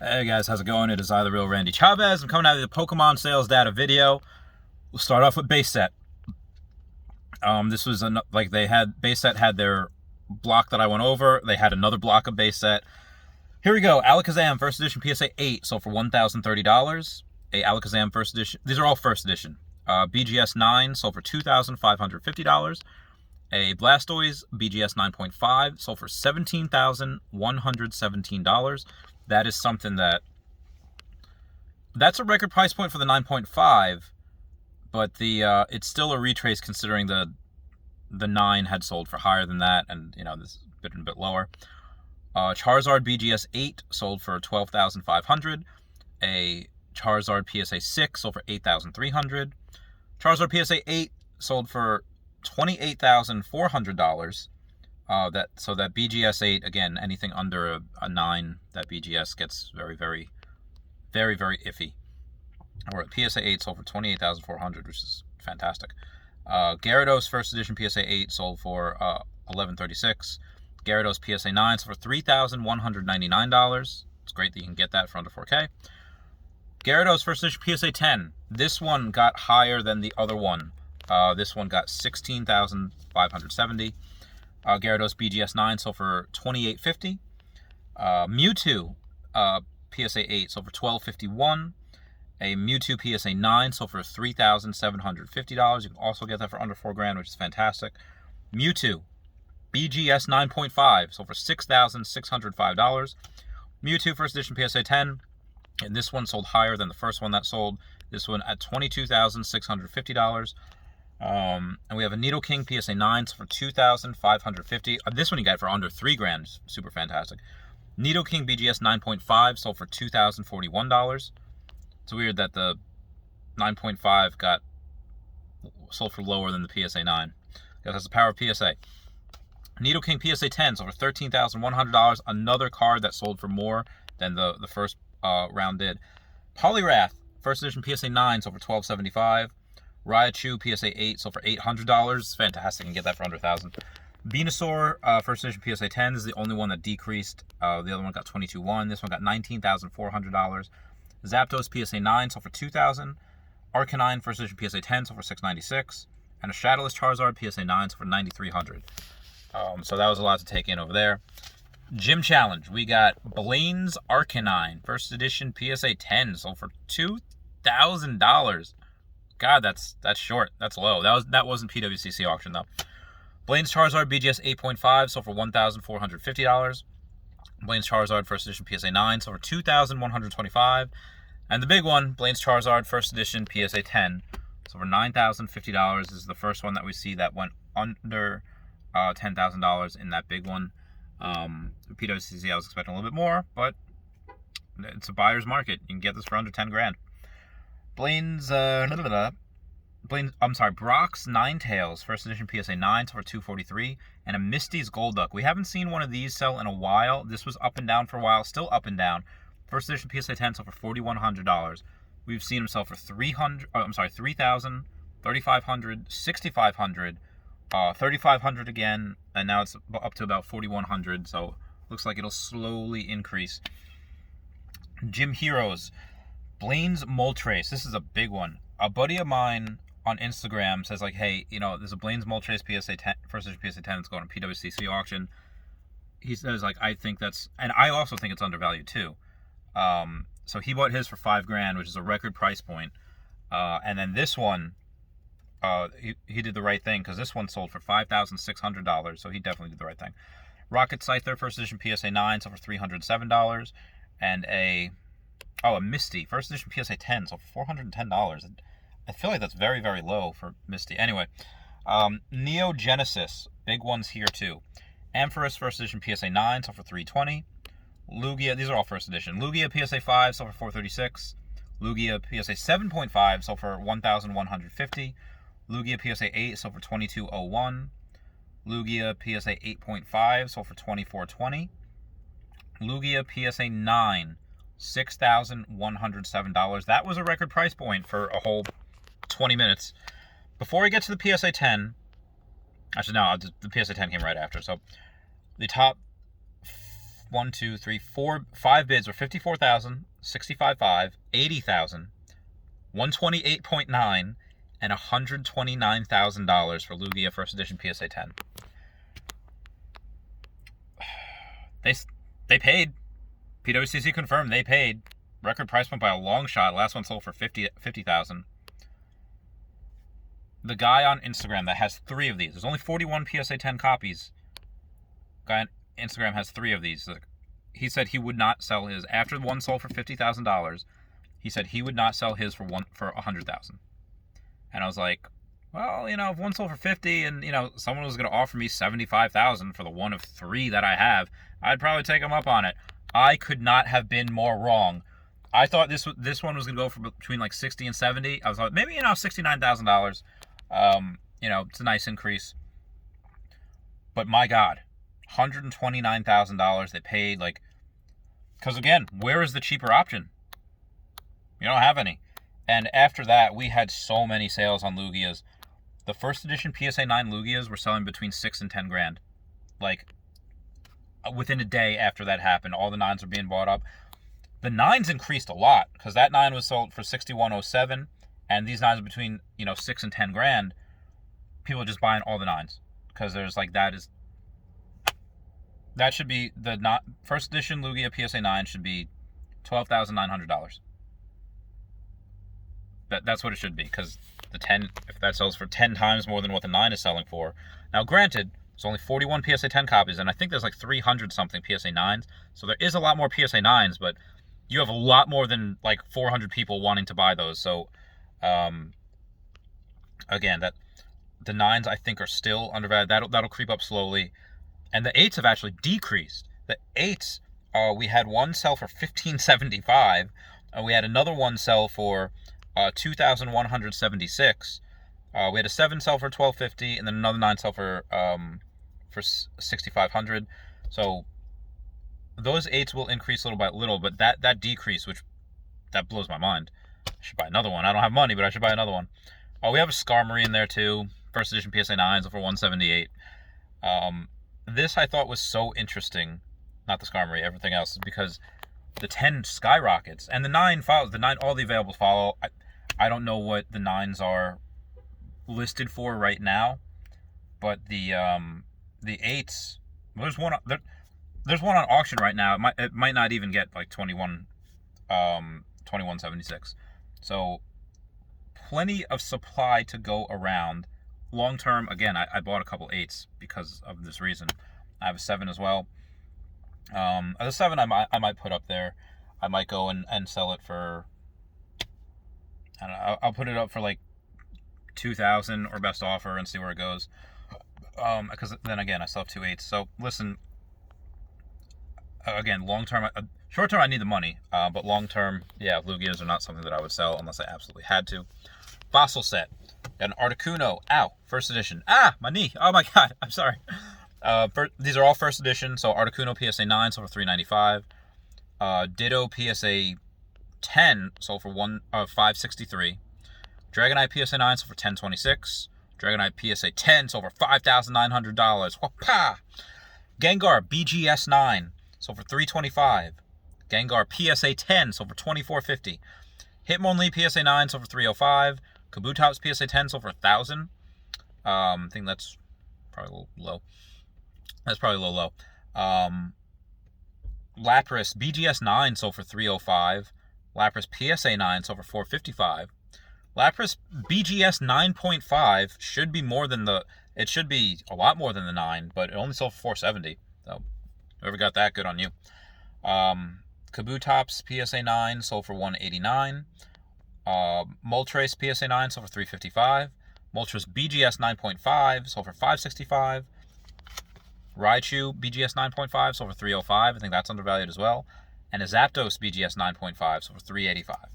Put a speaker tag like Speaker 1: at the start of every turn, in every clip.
Speaker 1: Hey guys, how's it going? It is I, the real Randy Chavez. I'm coming out of the Pokemon sales data video. We'll start off with base set. This was like they had base set had their block that I went over. They had another block of base set. Here we go. Alakazam first edition PSA 8 sold for $1,030. A Alakazam first edition. These are all first edition. BGS 9 sold for $2,550. A Blastoise BGS 9.5 sold for $17,117. That is something that's a record price point for the 9.5, but it's still a retrace considering the 9 had sold for higher than that, and this is a bit lower. Charizard BGS 8 sold for $12,500. A Charizard PSA 6 sold for $8,300. Charizard PSA 8 sold for $28,400. That BGS 8, again, anything under a 9, that BGS gets very, very, very, very iffy. Or PSA 8 sold for $28,400, which is fantastic. Gyarados first edition PSA 8 sold for $1,136. Gyarados PSA 9 sold for $3,199. It's great that you can get that for under 4K. Gyarados first edition PSA 10. This one got higher than the other one. This one got $16,570. Gyarados BGS 9 sold for $2,850. Mewtwo PSA 8 sold for $1,251. A Mewtwo PSA 9 sold for $3,750. You can also get that for under $4,000, which is fantastic. Mewtwo BGS 9.5 sold for $6,605. Mewtwo first edition PSA 10, and this one sold higher than the first one that sold. This one at $22,650. And we have a Nidoking PSA 9 for $2,550. This one you got for under $3,000. Super fantastic. Nidoking BGS 9.5 sold for $2,041. It's weird that the 9.5 got sold for lower than the PSA 9. That's the power of PSA. Nidoking PSA 10 sold for $13,100. Another card that sold for more than the first round did. Poliwrath first edition PSA 9 sold for $1,275. Raichu PSA 8 sold for $800. Fantastic, you can get that for under $1,000. Venusaur first edition PSA 10 is the only one that decreased. The other one got $22,100. This one got $19,400. Zapdos PSA 9 sold for $2,000. Arcanine first edition PSA 10 sold for $696. And a Shadowless Charizard PSA 9 sold for $9,300. So that was a lot to take in over there. Gym Challenge. We got Blaine's Arcanine first edition PSA 10 sold for $2,000. God, that's short. That's low. That wasn't PWCC auction though. Blaine's Charizard BGS 8.5 sold for $1,450. Blaine's Charizard first edition PSA 9 sold for $2,125. And the big one, Blaine's Charizard first edition PSA 10 sold for $9,050. This is the first one that we see that went under $10,000 in that big one. PWCC I was expecting a little bit more, but it's a buyer's market. You can get this for under $10,000. Brock's Ninetales first edition PSA 9 for $243, and a Misty's Golduck. We haven't seen one of these sell in a while. This was up and down for a while, still up and down. First edition PSA 10 sold for $4,100. We've seen them sell for $3,000, $3,000, $3,500, $6,500, $3,500 again, and now it's up to about $4,100. So looks like it'll slowly increase. Gym Heroes. Blaine's Moltres. This is a big one. A buddy of mine on Instagram says, like, hey, there's a Blaine's Moltres PSA 10, first edition PSA 10 that's going to PWCC auction. He says, like, I think that's, and I also think it's undervalued too. So he bought his for $5,000, which is a record price point. And then this one, he did the right thing because this one sold for $5,600. So he definitely did the right thing. Rocket Scyther first edition PSA 9 sold for $307, and a Misty first edition PSA 10 sold for $410. I feel like that's very, very low for Misty. Anyway, Neo Genesis, big ones here too. Ampharos first edition PSA 9 sold for $320. Lugia, these are all first edition. Lugia PSA 5 sold for $436. Lugia PSA 7.5 sold for $1,150. Lugia PSA 8 sold for $2,201. Lugia PSA 8.5 sold for $2,420. Lugia PSA 9, $6,107. That was a record price point for a whole 20 minutes. Before we get to the PSA 10, actually no, the PSA 10 came right after. So the top 1, 2, 3, 4, 5 bids were 54,000, 65,500, 80,000, 128.9, and $129,000 for Lugia First Edition PSA 10. They paid. PWCC confirmed they paid. Record price went by a long shot. Last one sold for 50,000. The guy on Instagram that has 3 of these. There's only 41 PSA 10 copies. Guy on Instagram has 3 of these. He said he would not sell his after one sold for $50,000. He said he would not sell his for $100,000. And I was like, well, if one sold for 50 and someone was going to offer me 75,000 for the one of 3 that I have, I'd probably take him up on it. I could not have been more wrong. I thought this one was going to go for between like 60 and 70. I was like, maybe $69,000. It's a nice increase. But my God, $129,000 they paid. Because again, where is the cheaper option? You don't have any. And after that, we had so many sales on Lugias. The first edition PSA 9 Lugias were selling between $6,000 and $10,000. Within a day after that happened, all the 9s were being bought up. The 9s increased a lot because that 9 was sold for $61.07, and these 9s are between $6,000 and $10,000. People are just buying all the 9s because there's that should be the first edition Lugia PSA 9 should be $12,900. That's what it should be, because the 10, if that sells for 10 times more than what the 9 is selling for. Now, granted, there's only 41 PSA 10 copies, and I think there's 300 something PSA 9s. So there is a lot more PSA 9s, but you have a lot more than 400 people wanting to buy those. So, again, that the 9s I think are still undervalued. That'll creep up slowly, and the 8s have actually decreased. The 8s, we had one sell for $1,575, and we had another one sell for $2,176. We had a 7 sell for $1,250, and then another 9 sell for $6,500. So those 8s will increase little by little, but that decrease, that blows my mind. I should buy another one. I don't have money, but I should buy another one. We have a Skarmory in there too. First edition PSA 9s for $178. This I thought was so interesting. Not the Skarmory, everything else, because the 10 skyrockets and the 9 follows. The 9, all the available follow. I don't know what the 9s are listed for right now, but the 8s. There's one on auction right now. It might not even get 2176. So plenty of supply to go around. Long term, again, I bought a couple 8s because of this reason. I have a 7 as well. The 7 I might put up there. I might go and sell it for, I don't know, I'll put it up for $2,000 or best offer and see where it goes. Because then again, I still have 2 8s. So listen, again, long term, short term I need the money, but long term, yeah, Lugias are not something that I would sell unless I absolutely had to. Fossil set. Got an Articuno. Ow, first edition. My knee. Oh my God, I'm sorry. These are all first edition. So Articuno PSA 9 sold for $395. Ditto PSA 10 sold for $563. Dragonite PSA 9 sold for $1026. Dragonite PSA 10 sold for $5,900. Whoop-pa! Gengar BGS 9 sold for $325. Gengar PSA 10 sold for $2450. Hitmonlee PSA 9 sold for $305. Kabutops PSA 10 sold for $1,000. I think that's probably a little low. That's probably a little low. Lapras BGS 9 sold for $305. Lapras PSA 9 sold for $455. Lapras BGS 9.5 should be more than it should be a lot more than the 9, but it only sold for $470. So whoever got that, good on you. Kabutops PSA 9 sold for $189. Moltres PSA 9 sold for $355. Moltres BGS 9.5 sold for $565. Raichu BGS 9.5 sold for $305. I think that's undervalued as well. And a Zapdos BGS 9.5 sold for $385.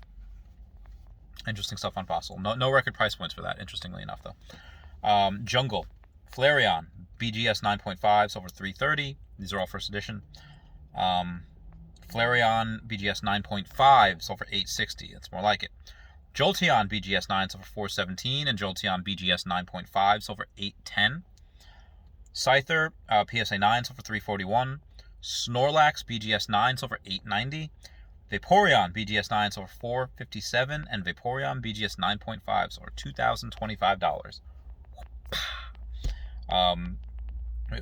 Speaker 1: Interesting stuff on Fossil. No record price points for that, interestingly enough, though. Jungle. Flareon BGS 9.5 sold for $330. These are all first edition. Flareon BGS 9.5 sold for $860. That's more like it. Jolteon BGS 9 sold for $417, and Jolteon BGS 9.5 sold for $810. Scyther PSA 9 sold for $341. Snorlax BGS 9 sold for $8.90. Vaporeon BGS 9 sold for $4.57, and Vaporeon BGS 9.5 sold for $2,025.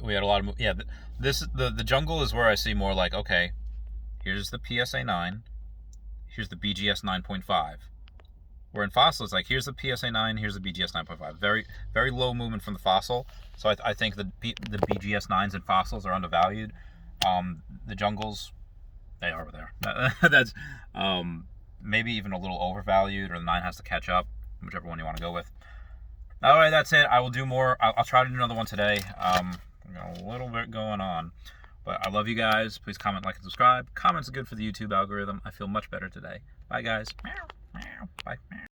Speaker 1: We had a lot of the jungle is where I see more like, okay, here's the PSA 9, here's the BGS 9.5. Where in Fossil, it's like, here's the PSA 9, here's the BGS 9.5. Very, very low movement from the Fossil. So I think the BGS 9s and Fossils are undervalued. The Jungles, they are there. That's maybe even a little overvalued, or the 9 has to catch up, whichever one you want to go with. All right, that's it. I will do more. I'll try to do another one today. Got a little bit going on. But I love you guys. Please comment, like, and subscribe. Comments are good for the YouTube algorithm. I feel much better today. Bye, guys. Bye.